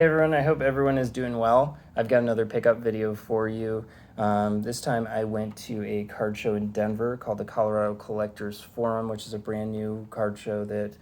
Hey everyone, I hope everyone is doing well. I've got another pickup video for you. This time I went to a card show in Denver called the Colorado Collectors Forum, which is a brand new card show that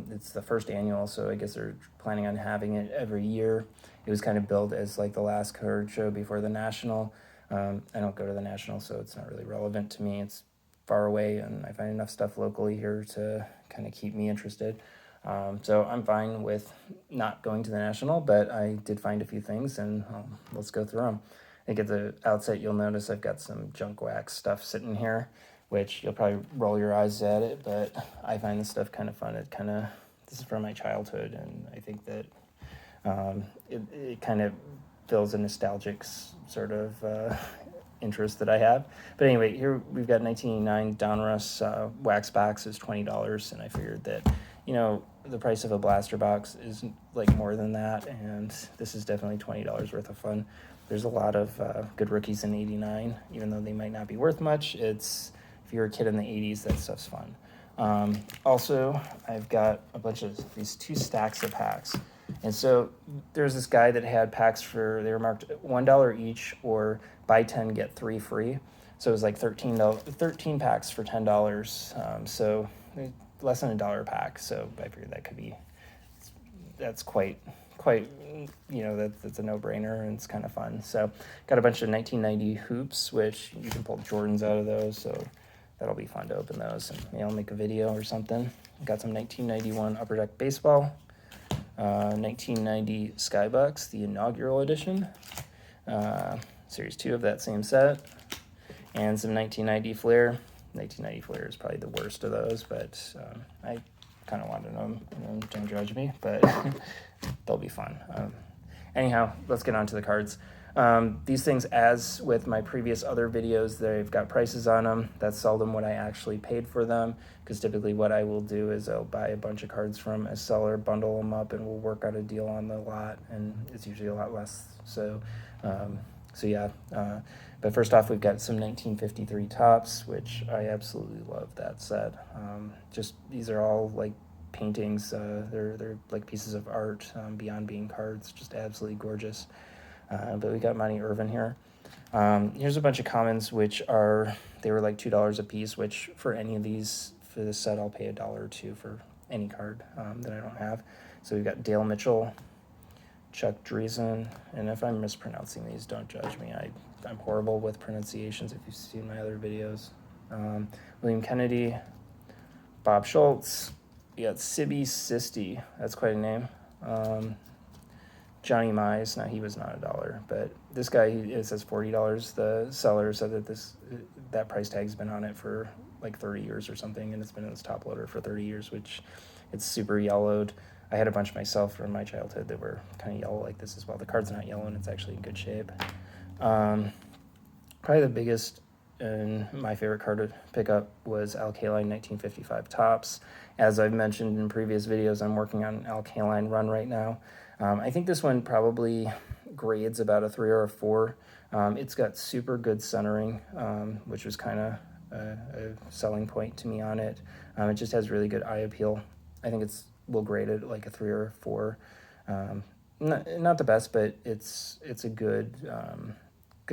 it's the first annual, so I guess they're planning on having it every year. It was kind of billed as like the last card show before the National. I don't go to the National, so it's not really relevant to me. It's far away, and I find enough stuff locally here to kind of keep me interested. So I'm fine with not going to the National, but I did find a few things, and let's go through them. I think at the outset you'll notice I've got some junk wax stuff sitting here, which you'll probably roll your eyes at it, but I find this stuff kind of fun. This is from my childhood, and I think that it kind of fills a nostalgic sort of interest that I have. But anyway, here we've got 1989 Donruss wax box is $20, and I figured that, you know, the price of a blaster box is like more than that, and this is definitely $20 worth of fun. There's a lot of good rookies in '89, even though they might not be worth much. If you're a kid in the '80s, that stuff's fun. Also, I've got a bunch of these 2 stacks of packs. And so there's this guy that had packs they were marked $1 each or buy 10, get 3 free. So it was like 13 packs for $10. So less than $1 a pack. So I figured that's quite, that's a no-brainer, and it's kind of fun. So got a bunch of 1990 hoops, which you can pull Jordans out of those. So that'll be fun to open those, and maybe I'll make a video or something. Got some 1991 Upper Deck Baseball. 1990 Skybucks, the inaugural edition, Series 2 of that same set, and some 1990 Flair. 1990 Flair is probably the worst of those, but I kind of wanted them. Don't judge me, but they'll be fun. Anyhow, let's get on to the cards. These things, as with my previous other videos, they've got prices on them. That's seldom what I actually paid for them, because typically what I will do is I'll buy a bunch of cards from a seller, bundle them up, and we'll work out a deal on the lot, and it's usually a lot less. But first off, we've got some 1953 Topps, which I absolutely love that set. These are all like paintings. They're like pieces of art beyond being cards. Just absolutely gorgeous. But we got Monty Irvin here. Here's a bunch of commons, they were like $2 a piece, which for any of these, for this set, I'll pay $1 or $2 for any card that I don't have. So we've got Dale Mitchell, Chuck Dreesen, and if I'm mispronouncing these, don't judge me. I'm horrible with pronunciations if you've seen my other videos. William Kennedy, Bob Schultz. You got Sibby Sisti. That's quite a name. Johnny Mize. Now, he was not $1, but this guy, it says $40. The seller said that price tag's been on it for like 30 years or something, and it's been in this top loader for 30 years, which it's super yellowed. I had a bunch myself from my childhood that were kind of yellow like this as well. The card's not yellow, and it's actually in good shape. Probably the biggest and my favorite card to pick up was Al Kaline 1955 Topps. As I've mentioned in previous videos, I'm working on an Al Kaline run right now. I think this one probably grades about a 3 or a 4. It's got super good centering, which was kind of a selling point to me on it. It just has really good eye appeal. I think we'll grade it like a 3 or a 4. Not the best, but it's a good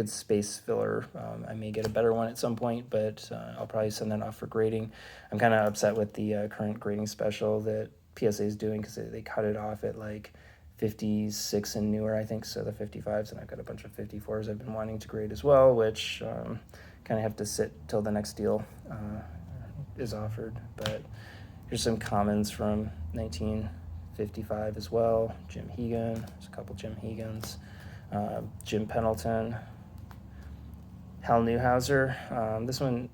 space filler. I may get a better one at some point, but I'll probably send that off for grading. I'm kind of upset with the current grading special that PSA is doing, because they cut it off at like 56 and newer, I think, so the 55s, and I've got a bunch of 54s I've been wanting to grade as well, which kind of have to sit till the next deal is offered. But here's some commons from 1955 as well. Jim Hegan, there's a couple Jim Hegans. Jim Pendleton, Hal Newhouser. This one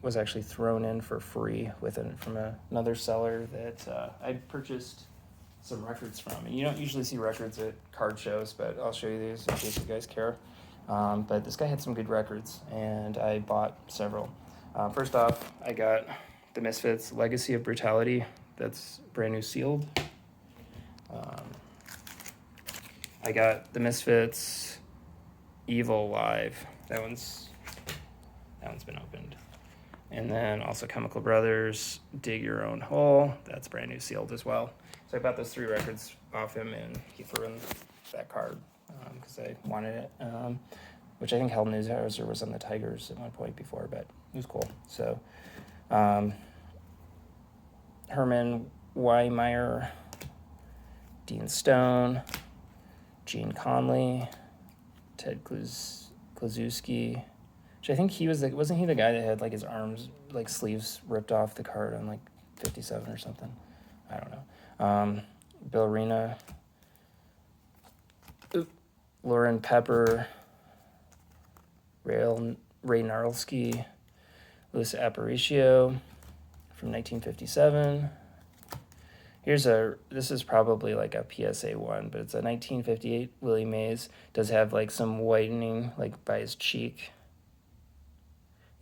was actually thrown in for free from another seller that I purchased some records from. And you don't usually see records at card shows, but I'll show you these in case you guys care. But this guy had some good records, and I bought several. First off, I got the Misfits Legacy of Brutality. That's brand new sealed. I got the Misfits Evil Live. That one's been opened. And then also Chemical Brothers Dig Your Own Hole. That's brand new sealed as well. So I bought those 3 records off him, and he threw in that card because I wanted it, which I think Hal Newshouser was on the Tigers at one point before, but it was cool. So Herman Wymeyer, Dean Stone, Gene Conley, Ted Kluszewski, which I think he was wasn't he the guy that had like his arms, like sleeves ripped off the card on like 57 or something? I don't know. Bill Arena, Lauren Pepper, Ray Narlsky, Louis Aparicio from 1957. This is probably like a PSA 1, but it's a 1958 Willie Mays. Does have like some whitening like by his cheek.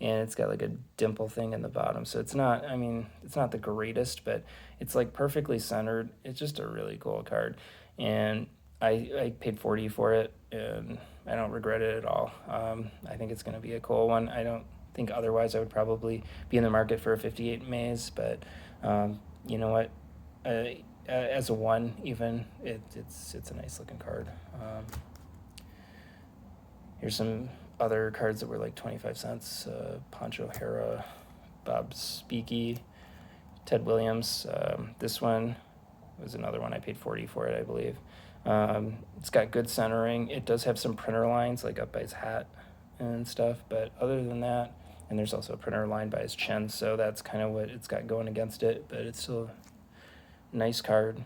And it's got like a dimple thing in the bottom. So it's not the greatest, but it's like perfectly centered. It's just a really cool card. And I paid $40 for it, and I don't regret it at all. I think it's going to be a cool one. I don't think otherwise I would probably be in the market for a 58 Mays, but you know what? As a 1 even, it's a nice looking card. Here's some other cards that were like 25 cents. Pancho Hera, Bob Speaky, Ted Williams. This one was another one. I paid $40 for it, I believe. It's got good centering. It does have some printer lines like up by his hat and stuff, but other than that, and there's also a printer line by his chin, so that's kind of what it's got going against it, but it's still a nice card.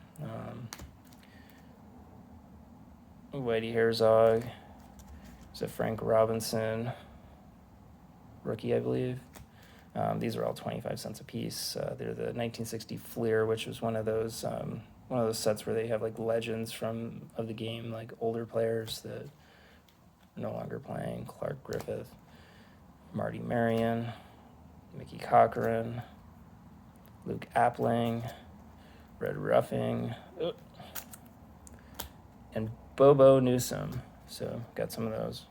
Whitey Herzog. It's a Frank Robinson rookie, I believe. These are all 25 cents a piece. They're the 1960 Fleer, which was one of those sets where they have like legends of the game, like older players that are no longer playing. Clark Griffith, Marty Marion, Mickey Cochran, Luke Appling, Red Ruffing, and Bobo Newsome. So got some of those.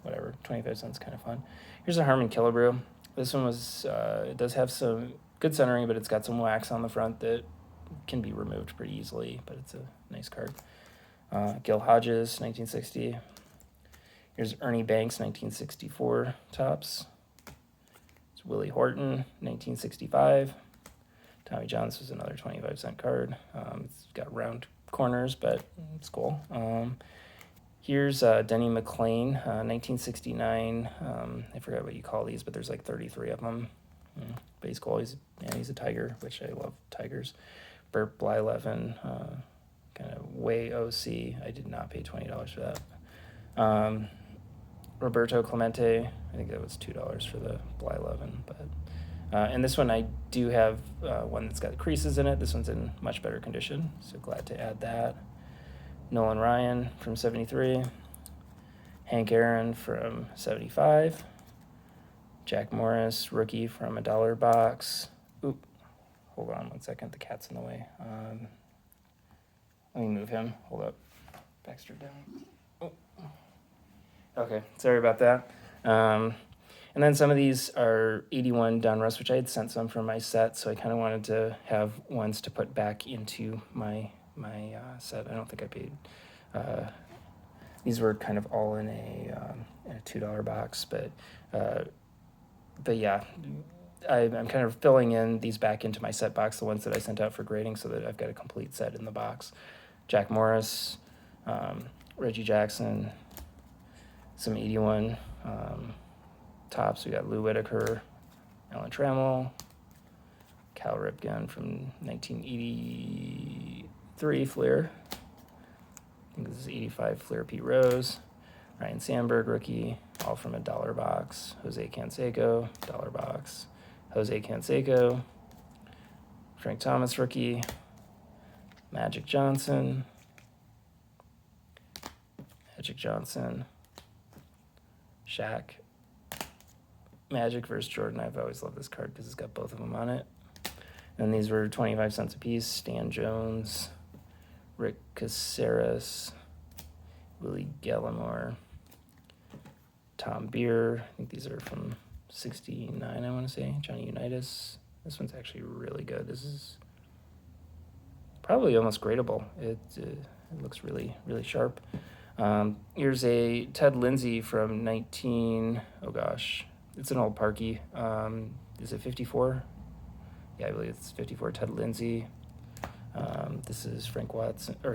Whatever. 25 cents, kind of fun. Here's a Harmon Killebrew. This one it does have some good centering, but it's got some wax on the front that can be removed pretty easily, but it's a nice card. Gil Hodges, 1960. Here's Ernie Banks, 1964 tops. It's Willie Horton, 1965. Tommy Johns was another 25 cent card. It's got round corners, but it's cool. Here's Denny McLain, 1969. I forgot what you call these, but there's like 33 of them. But he's cool. He's a Tiger, which I love Tigers. Burt Blyleven, kind of way OC. I did not pay $20 for that. Roberto Clemente, I think that was $2 for the Blyleven. But and this one I do have one that's got creases in it. This one's in much better condition, so glad to add that. Nolan Ryan from 73, Hank Aaron from 75, Jack Morris, rookie from $1 box. Oop, hold on 1 second, the cat's in the way. Let me move him, hold up, Baxter down. Oh. Okay, sorry about that. And then some of these are 81 Donruss, which I had sent some from my set, so I kind of wanted to have ones to put back into my set. I don't think I paid. These were kind of all in a $2 box, but yeah, I'm kind of filling in these back into my set box, the ones that I sent out for grading, so that I've got a complete set in the box. Jack Morris, Reggie Jackson, some 81 tops. We got Lou Whitaker, Alan Trammell, Cal Ripken from 1983 Fleer. I think this is 85 Fleer Pete Rose. Ryan Sandberg, rookie, all from $1 box. Jose Canseco, $1 box. Jose Canseco. Frank Thomas, rookie. Magic Johnson. Shaq. Magic versus Jordan. I've always loved this card because it's got both of them on it. And these were 25 cents a piece. Stan Jones, Rick Caceres, Willie Gallimore, Tom Beer. I think these are from 69, I want to say. Johnny Unitas. This one's actually really good. This is probably almost gradable. It looks really, really sharp. Here's a Ted Lindsay from oh gosh, it's an old Parky. Is it 54? Yeah, I believe it's 54 Ted Lindsay. This is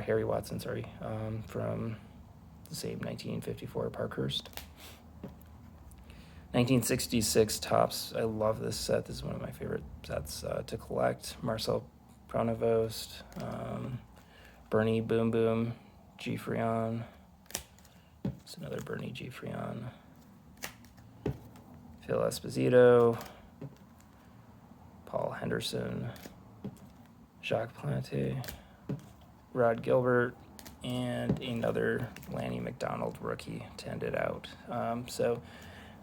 Harry Watson, sorry, from the same 1954 Parkhurst. 1966 Topps. I love this set. This is one of my favorite sets to collect. Marcel Pronovost, Bernie Boom Boom, Gifrion. It's another Bernie Gifrion. Phil Esposito, Paul Henderson, Jacques Plante, Rod Gilbert, and another Lanny McDonald rookie to end it out. So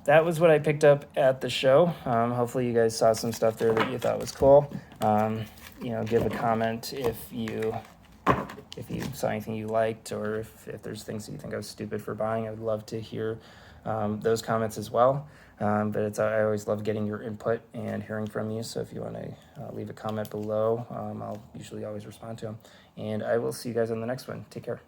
that was what I picked up at the show. Hopefully you guys saw some stuff there that you thought was cool. Give a comment if you saw anything you liked, or if there's things that you think I was stupid for buying. I would love to hear those comments as well. But I always love getting your input and hearing from you. So if you want to leave a comment below, I'll usually always respond to them. And I will see you guys on the next one. Take care.